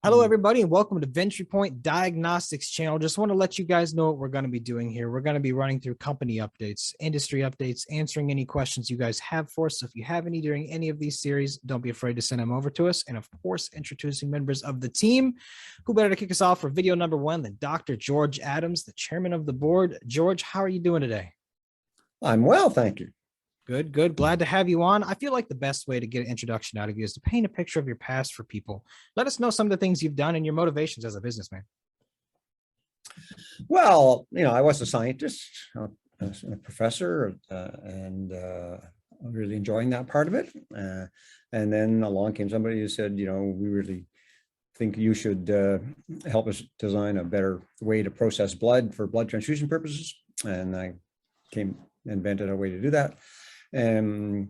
Hello, everybody, and welcome to Ventripoint Diagnostics channel. Just want to let you guys know what we're going to be doing here. We're going to be running through company updates, industry updates, answering any questions you guys have for us. So if you have any during any of these series, don't be afraid to send them over to us. And of course, introducing members of the team. Who better to kick us off for video number one than Dr. George Adams, the chairman of the board. George, how are you doing today? I'm well, thank you. Good, good. Glad to have you on. I feel like the best way to get an introduction out of you is to paint a picture of your past for people. Let us know some of the things you've done and your motivations as a businessman. Well, I was a scientist, a professor, and I'm really enjoying that part of it. And then along came somebody who said, we really think you should help us design a better way to process blood for blood transfusion purposes. And I invented a way to do that. And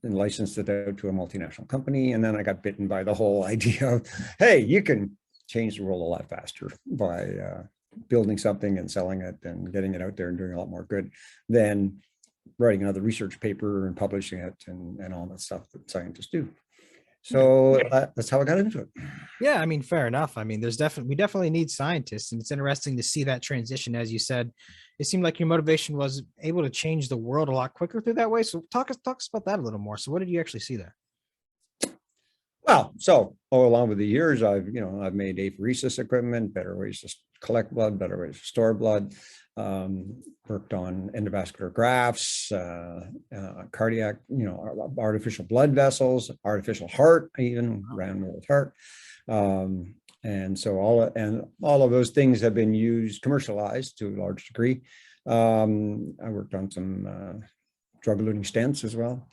licensed it out to a multinational company. And then I got bitten by the whole idea of, hey, you can change the world a lot faster by building something and selling it and getting it out there and doing a lot more good than writing another research paper and publishing it and all that stuff that scientists do. So that's how I got into it. Yeah, I mean, fair enough. I mean, we definitely need scientists, and it's interesting to see that transition. As you said, it seemed like your motivation was able to change the world a lot quicker through that way. So talk us about that a little more. So what did you actually see there? Well, so along with the years, I've made apheresis equipment, better ways to collect blood, better ways to store blood, worked on endovascular grafts, cardiac, artificial blood vessels, artificial heart, I even ran with heart. And so all of those things have been used, commercialized to a large degree. I worked on some drug-eluting stents as well.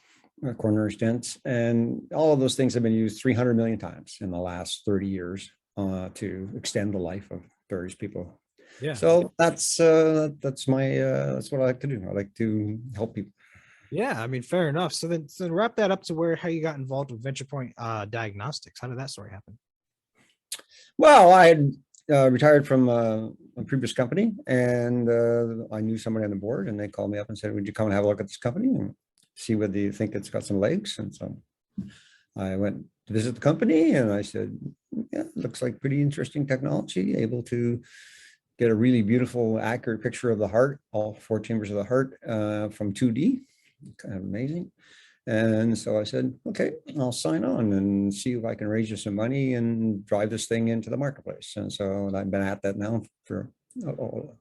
Coronary stents, and all of those things have been used 300 million times in the last 30 years to extend the life of various people. Yeah. So that's what I like to do. I like to help people. Yeah, I mean, fair enough. So wrap that up to how you got involved with Ventripoint Diagnostics. How did that story happen? Well, I had retired from a previous company, and I knew somebody on the board, and they called me up and said, "Would you come and have a look at this company and see whether you think it's got some legs?" And so I went to visit the company, and I said, yeah, it looks like pretty interesting technology, able to get a really beautiful, accurate picture of the heart, all four chambers of the heart from 2D, kind of amazing. And so I said, okay, I'll sign on and see if I can raise you some money and drive this thing into the marketplace. And so I've been at that now for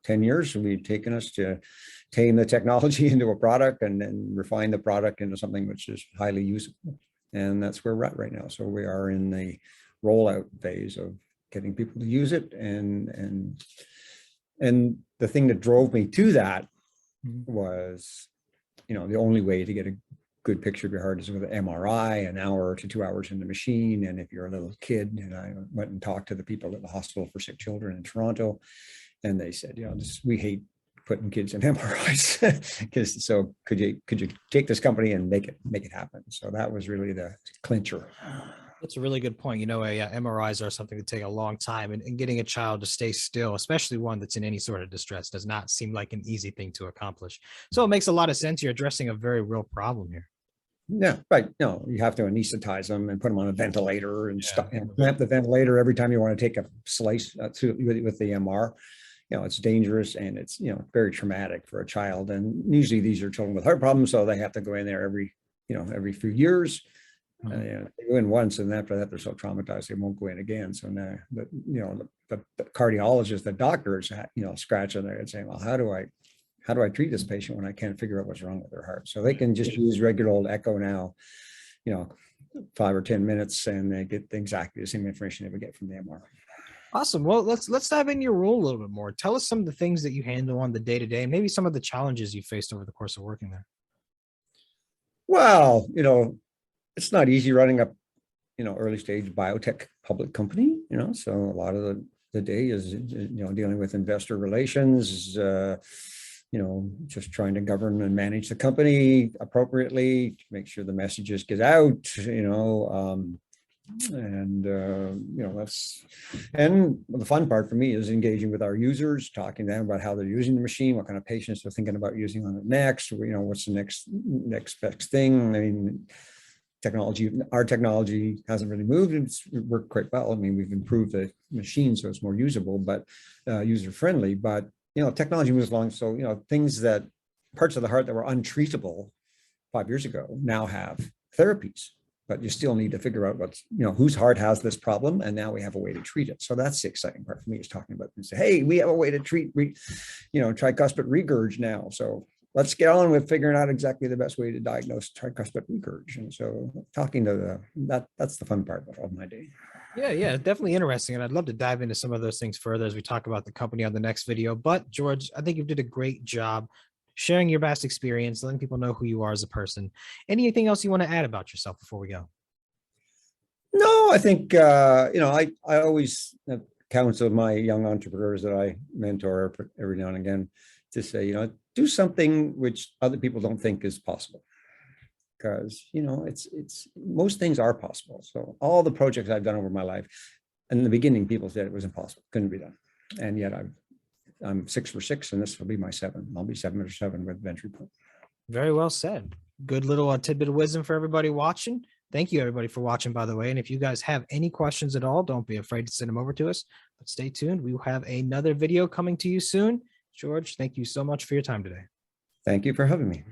10 years. We've taken us to tame the technology into a product and then refine the product into something which is highly usable. And that's where we're at right now. So we are in the rollout phase of getting people to use it. And the thing that drove me to that was, the only way to get a good picture of your heart is with an MRI, an hour to 2 hours in the machine. And if you're a little kid, and I went and talked to the people at the Hospital for Sick Children in Toronto, and they said, we hate putting kids in MRIs because so could you take this company and make it happen? So that was really the clincher. That's a really good point. MRIs are something that take a long time, and getting a child to stay still, especially one that's in any sort of distress, does not seem like an easy thing to accomplish. So it makes a lot of sense. You're addressing a very real problem here. Yeah, right. No, you have to anesthetize them and put them on a ventilator and clamp the ventilator every time you want to take a slice with the MR. It's dangerous, and it's, very traumatic for a child. And usually these are children with heart problems, so they have to go in there every few years. They go in once, and after that, they're so traumatized they won't go in again. So now, the cardiologist, the doctors, scratching their head saying, well, how do I treat this patient when I can't figure out what's wrong with their heart? So they can just use regular old echo now, 5 or 10 minutes, and they get exactly the same information they would get from the MR. Awesome. Well, let's dive into your role a little bit more. Tell us some of the things that you handle on the day-to-day, and maybe some of the challenges you faced over the course of working there. Well, it's not easy running a, early stage biotech public company, so a lot of the day is, dealing with investor relations, just trying to govern and manage the company appropriately to make sure the messages get out, and the fun part for me is engaging with our users, talking to them about how they're using the machine, what kind of patients they're thinking about using on it next, what's the next best thing. I mean, technology, our technology hasn't really moved. It's worked quite well. I mean, we've improved the machine so it's more usable, but user friendly. But technology moves along. So things that parts of the heart that were untreatable 5 years ago now have therapies. But you still need to figure out what's, whose heart has this problem, and now we have a way to treat it. So that's the exciting part for me, is talking about this. Hey, we have a way to treat, tricuspid regurg now. So let's get on with figuring out exactly the best way to diagnose tricuspid regurg. And so talking to that's the fun part of my day. Yeah, definitely interesting. And I'd love to dive into some of those things further as we talk about the company on the next video. But George, I think you did a great job sharing your vast experience, letting people know who you are as a person. Anything else you want to add about yourself before we go? No, I think, I always counsel my young entrepreneurs that I mentor every now and again to say, do something which other people don't think is possible. Because, it's most things are possible. So all the projects I've done over my life, in the beginning, people said it was impossible, couldn't be done. And yet I'm 6 for 6, and this will be my 7. I'll be 7 for 7 with Ventripoint. Very well said. Good little tidbit of wisdom for everybody watching. Thank you, everybody, for watching, by the way. And if you guys have any questions at all, don't be afraid to send them over to us. But stay tuned. We will have another video coming to you soon. George, thank you so much for your time today. Thank you for having me.